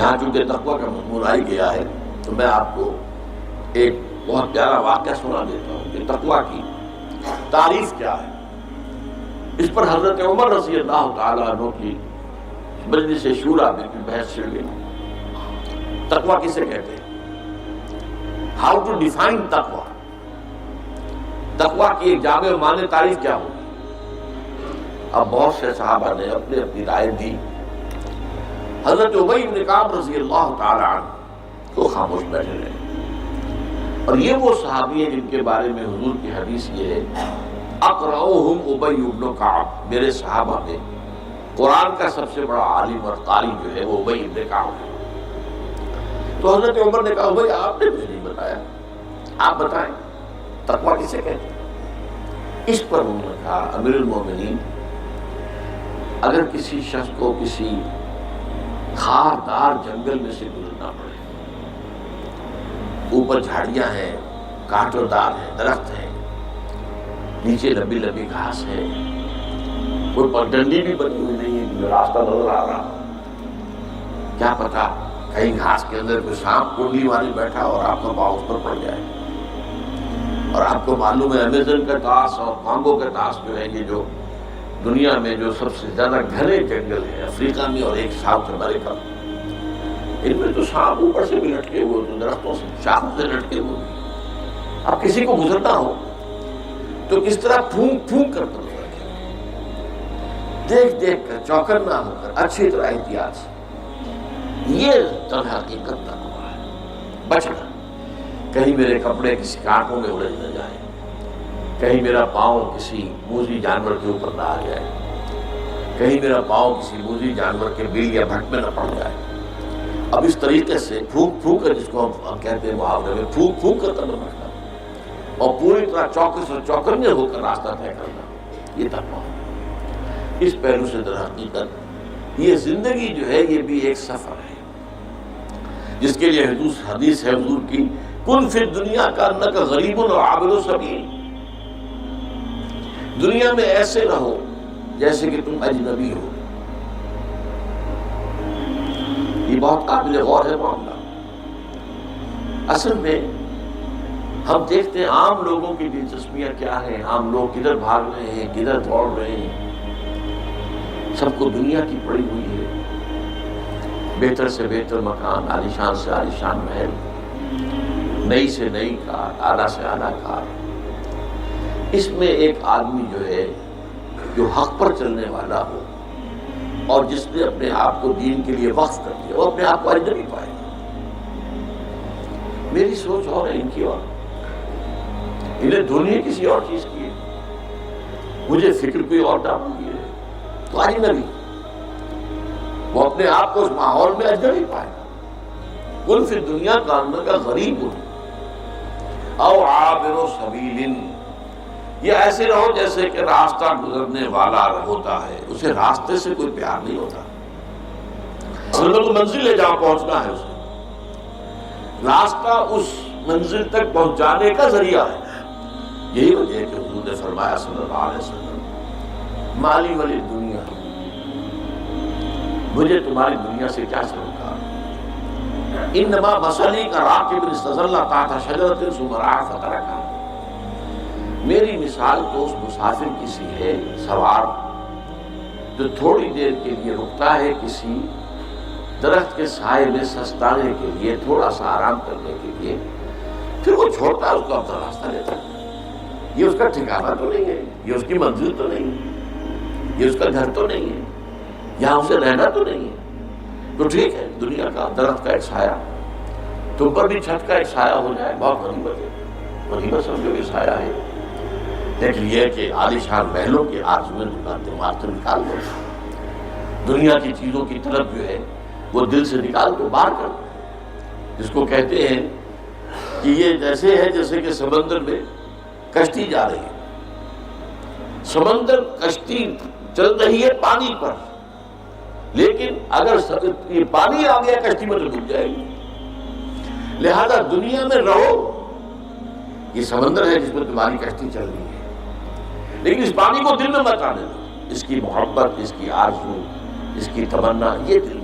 یہاں چونکہ تقویٰ کا مضمون آ گیا ہے تو میں آپ کو ایک بہت پیارا واقعہ سنا دیتا ہوں کہ تقویٰ کی تعریف کیا ہے۔ اس پر حضرت عمر رضی اللہ تعالیٰ عنہ کی مجلس شورا میں بھی بحث چھڑ گئی۔ تقویٰ کسے کہتے ہیں؟ ہاؤ ٹو ڈیفائن تقویٰ، تقویٰ کی ایک جامع معنی تعریف کیا ہوگی؟ اب بہت سے صحابہ نے اپنی اپنی رائے دی۔ حضرت ابی بن کعب رضی اللہ تعالی عنہ کو خاموش بیٹھے رہے، اور یہ وہ صحابی ہیں جن کے بارے میں حضور کی حدیث یہ ہے اقرؤہم ابی بن کعب، میرے صحابہ میں قرآن کا سب سے بڑا عالم اور قاری جو ہے وہ ابی بن کعب ہے۔ تو حضرت عمر نے کہا بھائی آپ نے مجھے نہیں بتایا، آپ بتائیں تقویٰ کسے کہتے ہیں؟ اس پر انہوں نے کہا امیر المومنین، اگر کسی شخص کو کسی خاردار جنگل میں سے گزرنا پڑے، اوپر جھاڑیاں ہیں، کانٹوں دار ہیں، درخت ہیں، نیچے لمبی لمبی گھاس ہے، کوئی پگڈنڈی بھی بنی ہوئی نہیں ہے، راستہ نظر آ رہا، کیا پتا کہیں گھاس کے اندر کوئی سانپ کنڈی والی بیٹھا اور آپ کا پاؤں اس پر پڑ جائے، اور آپ کو معلوم ہے امیزن کا ٹاس اور کانگو کا ٹاس جو ہے یہ جو دنیا میں جو سب سے زیادہ گھنے جنگل ہے افریقہ میں اور ایک ساؤتھ امریکہ، ان میں تو سانپ اوپر سے بھی لٹکے ہوئے تو درختوں سے شاخوں سے لٹکے ہوئے۔ اب کسی کو گزرنا ہو تو کس طرح پھونک پھونک کر قدم رکھے، دیکھ دیکھ کر چوکنا ہو کر اچھی طرح احتیاط سے، یہ در حقیقت تقویٰ ہے۔ بچنا، کہیں میرے کپڑے کسی کانٹوں میں الجھ نہ جائیں، کہیں میرا پاؤں کسی موذی جانور کے اوپر نہ آ جائے، کہیں میرا پاؤں کسی موذی جانور کے بل یا بھٹ میں نہ پڑ جائے۔ اب اس طریقے سے پھونک پھونک کر، جس کو ہم کہتے ہیں محاورے میں پھونک پھونک کر قدم رکھنا، اور پوری طرح چوکس اور چوکنے ہو کر راستہ طے کرنا، یہ تقویٰ ہے۔ اس پہلو سے در حقیقت یہ زندگی جو ہے یہ بھی ایک سفر ہے، جس کے لیے حدیث ہے حضور کی کن فی الدنیا کانک غریب و عابر سبیل، دنیا میں ایسے رہو جیسے کہ تم اجنبی ہو۔ یہ بہت قابل غور ہے معاملہ۔ اصل میں ہم دیکھتے ہیں عام لوگوں کی دلچسپیاں کیا ہیں، عام لوگ کدھر بھاگ رہے ہیں، کدھر دوڑ رہے ہیں، سب کو دنیا کی پڑی ہوئی ہے، بہتر سے بہتر مکان، عالیشان سے عالیشان محل، نئی سے نئی کار، اعلیٰ سے اعلیٰ کار۔ اس میں ایک آدمی جو ہے جو حق پر چلنے والا ہو اور جس نے اپنے آپ کو دین کے لیے وقف کر دیا، وہ اپنے آپ کو اجنبی پائے گا۔ میری سوچ اور ہے، ان کی اور، انہیں دنیا کسی اور چیز کی ہے، مجھے فکر کوئی اور ڈالوں کی ہے، تو اجنبی، وہ اپنے آپ کو اس ماحول میں اجنبی پائے گا۔ کن فی الدنیا کانک غریب او عابر سبیل، یہ ایسے رہو جیسے کہ راستہ گزرنے والا ہوتا ہے، اسے راستے سے کوئی پیار نہیں ہوتا، اصل میں تو منزل ہے جہاں پہنچنا ہے، اسے راستہ اس منزل تک پہنچانے کا ذریعہ ہے۔ یہی وجہ ہے کہ حضور نے فرمایا صلی اللہ علیہ وسلم مالی والی دنیا، مجھے تمہاری دنیا سے کیا سروکار، انما مثلی کا راکب استظل تحت شجرۃ ثم رعى فترکھا، میری مثال تو اس مسافر کی سی ہے، سوار جو تھوڑی دیر کے لیے رکتا ہے کسی درخت کے سائے میں سستانے کے لیے، تھوڑا سا آرام کرنے کے لیے، پھر وہ چھوڑتا ہے، اس کو اپنا راستہ لیتا ہے۔ یہ اس کا ٹھکانہ تو نہیں ہے، یہ اس کی منزل تو نہیں ہے، یہ اس کا گھر تو نہیں ہے، یہاں اسے رہنا تو نہیں ہے۔ تو ٹھیک ہے، دنیا کا درخت کا ایک سایہ، تم پر بھی چھت کا ایک سایہ ہو جائے، بہت غنیمت ہے، غنیمت سمجھو یہ سایہ ہے۔ لیکن یہ کہ عالیشان محلوں کے آرزو میں دماغ سے نکال دو، دنیا کی چیزوں کی طرف جو ہے وہ دل سے نکال دو، باہر کر دو۔ جس کو کہتے ہیں کہ یہ جیسے ہے جیسے کہ سمندر میں کشتی جا رہی ہے، سمندر کشتی چل رہی ہے پانی پر، لیکن اگر یہ پانی آ گیا کشتی میں تو ڈوب جائے گی۔ لہذا دنیا میں رہو، یہ سمندر ہے جس میں تمہاری کشتی چل رہی ہے، لیکن اس پانی کو دل میں مت آنے دو، اس کی محبت، اس کی آرزو، اس کی تمنا یہ دل